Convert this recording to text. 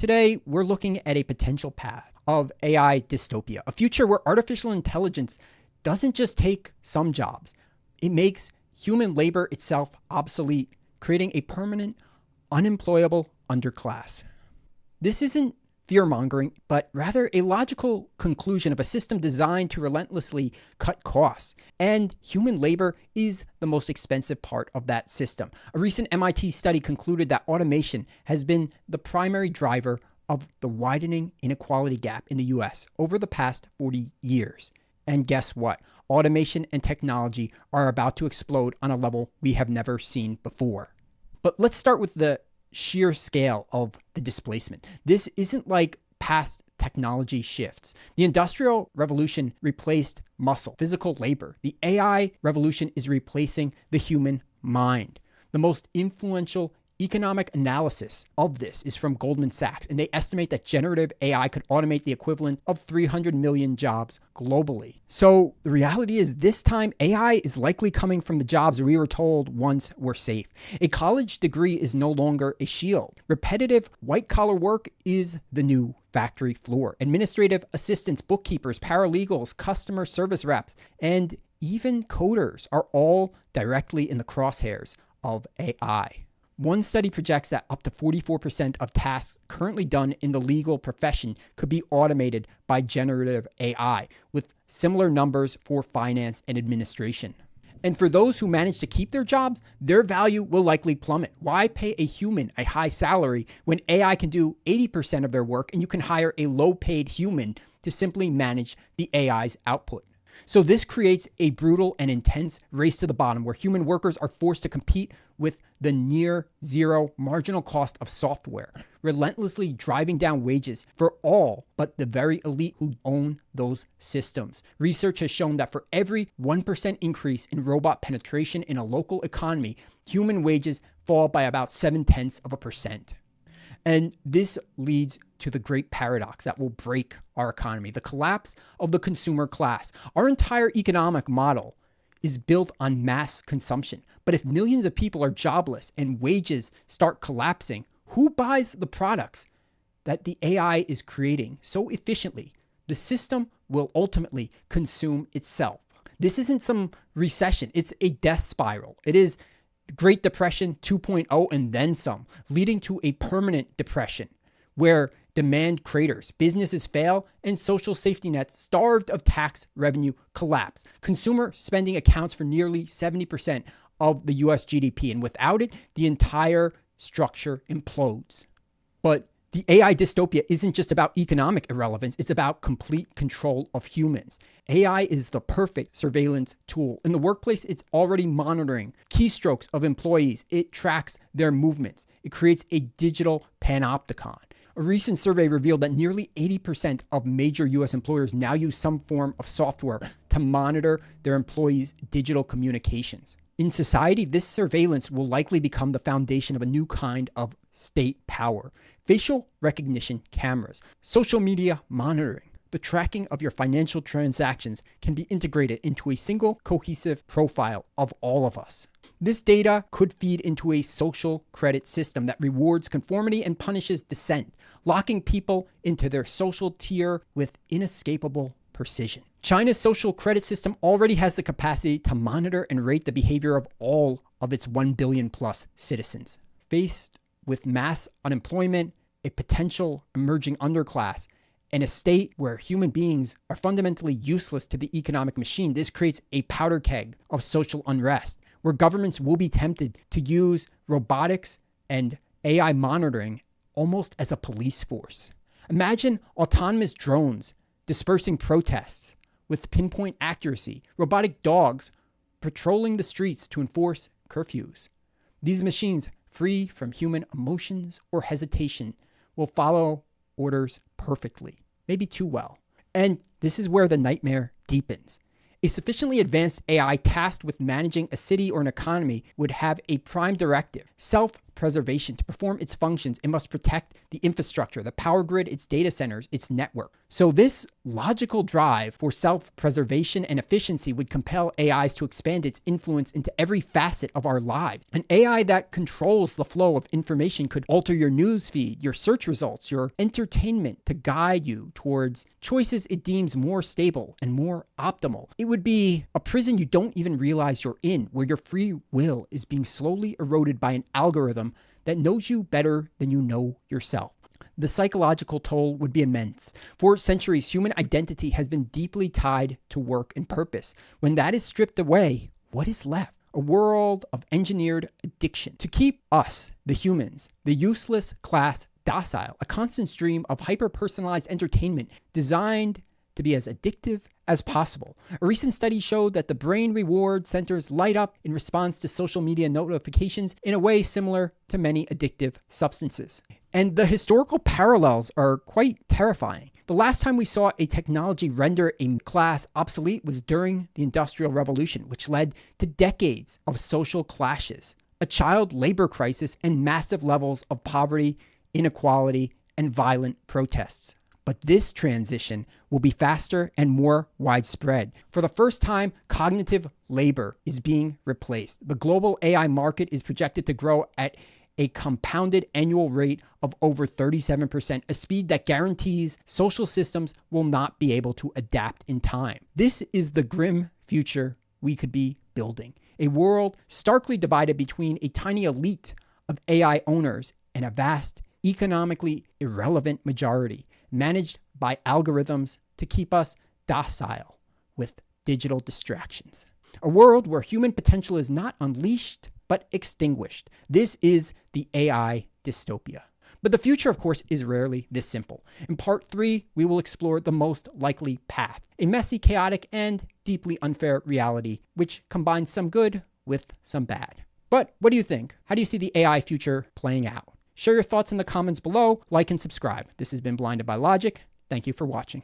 Today, we're looking at a potential path of AI dystopia, a future where artificial intelligence doesn't just take some jobs, it makes human labor itself obsolete, creating a permanent, unemployable underclass. This isn't fear-mongering, but rather a logical conclusion of a system designed to relentlessly cut costs. And human labor is the most expensive part of that system. A recent MIT study concluded that automation has been the primary driver of the widening inequality gap in the US over the past 40 years. And guess what? Automation and technology are about to explode on a level we have never seen before. But let's start with the sheer scale of the displacement. This isn't like past technology shifts. The Industrial Revolution replaced muscle, physical labor. The AI revolution is replacing the human mind. The most influential economic analysis of this is from Goldman Sachs, and they estimate that generative AI could automate the equivalent of 300 million jobs globally. So the reality is this time AI is likely coming from the jobs we were told once were safe. A college degree is no longer a shield. Repetitive white-collar work is the new factory floor. Administrative assistants, bookkeepers, paralegals, customer service reps, and even coders are all directly in the crosshairs of AI. One study projects that up to 44% of tasks currently done in the legal profession could be automated by generative AI, with similar numbers for finance and administration. And for those who manage to keep their jobs, their value will likely plummet. Why pay a human a high salary when AI can do 80% of their work and you can hire a low-paid human to simply manage the AI's output? So this creates a brutal and intense race to the bottom where human workers are forced to compete with the near zero marginal cost of software, relentlessly driving down wages for all but the very elite who own those systems. Research has shown that for every 1% increase in robot penetration in a local economy, human wages fall by about 0.7%. And this leads to the great paradox that will break our economy, the collapse of the consumer class. Our entire economic model is built on mass consumption. But if millions of people are jobless and wages start collapsing, who buys the products that the AI is creating so efficiently? The system will ultimately consume itself. This isn't some recession. It's a death spiral. It is Great Depression 2.0 and then some, leading to a permanent depression where demand craters, businesses fail, and social safety nets starved of tax revenue collapse. Consumer spending accounts for nearly 70% of the US GDP, and without it, the entire structure implodes. But the AI dystopia isn't just about economic irrelevance, it's about complete control of humans. AI is the perfect surveillance tool. In the workplace, it's already monitoring keystrokes of employees. It tracks their movements. It creates a digital panopticon. A recent survey revealed that nearly 80% of major US employers now use some form of software to monitor their employees' digital communications. In society, this surveillance will likely become the foundation of a new kind of state power. Facial recognition cameras, social media monitoring, the tracking of your financial transactions can be integrated into a single cohesive profile of all of us. This data could feed into a social credit system that rewards conformity and punishes dissent, locking people into their social tier with inescapable precision. China's social credit system already has the capacity to monitor and rate the behavior of all of its 1 billion plus citizens. Faced with mass unemployment, a potential emerging underclass, and a state where human beings are fundamentally useless to the economic machine, this creates a powder keg of social unrest, where governments will be tempted to use robotics and AI monitoring almost as a police force. Imagine autonomous drones dispersing protests with pinpoint accuracy, robotic dogs patrolling the streets to enforce curfews. These machines, free from human emotions or hesitation, will follow orders perfectly, maybe too well. And this is where the nightmare deepens. A sufficiently advanced AI tasked with managing a city or an economy would have a prime directive: self-preservation. To perform its functions, it must protect the infrastructure, the power grid, its data centers, its network. So this logical drive for self-preservation and efficiency would compel AIs to expand its influence into every facet of our lives. An AI that controls the flow of information could alter your news feed, your search results, your entertainment to guide you towards choices it deems more stable and more optimal. It would be a prison you don't even realize you're in, where your free will is being slowly eroded by an algorithm that knows you better than you know yourself. The psychological toll would be immense. For centuries, human identity has been deeply tied to work and purpose. When that is stripped away, what is left? A world of engineered addiction. To keep us, the humans, the useless class, docile, a constant stream of hyper-personalized entertainment designed to be as addictive as possible. A recent study showed that the brain reward centers light up in response to social media notifications in a way similar to many addictive substances. And the historical parallels are quite terrifying. The last time we saw a technology render a class obsolete was during the Industrial Revolution, which led to decades of social clashes, a child labor crisis, and massive levels of poverty, inequality, and violent protests. But this transition will be faster and more widespread. For the first time, cognitive labor is being replaced. The global AI market is projected to grow at a compounded annual rate of over 37%, a speed that guarantees social systems will not be able to adapt in time. This is the grim future we could be building. A world starkly divided between a tiny elite of AI owners and a vast, economically irrelevant majority, managed by algorithms to keep us docile with digital distractions. A world where human potential is not unleashed, but extinguished. This is the AI dystopia. But the future, of course, is rarely this simple. In part 3, we will explore the most likely path, a messy, chaotic, and deeply unfair reality, which combines some good with some bad. But what do you think? How do you see the AI future playing out? Share your thoughts in the comments below, like and subscribe. This has been Blinded by Logic. Thank you for watching.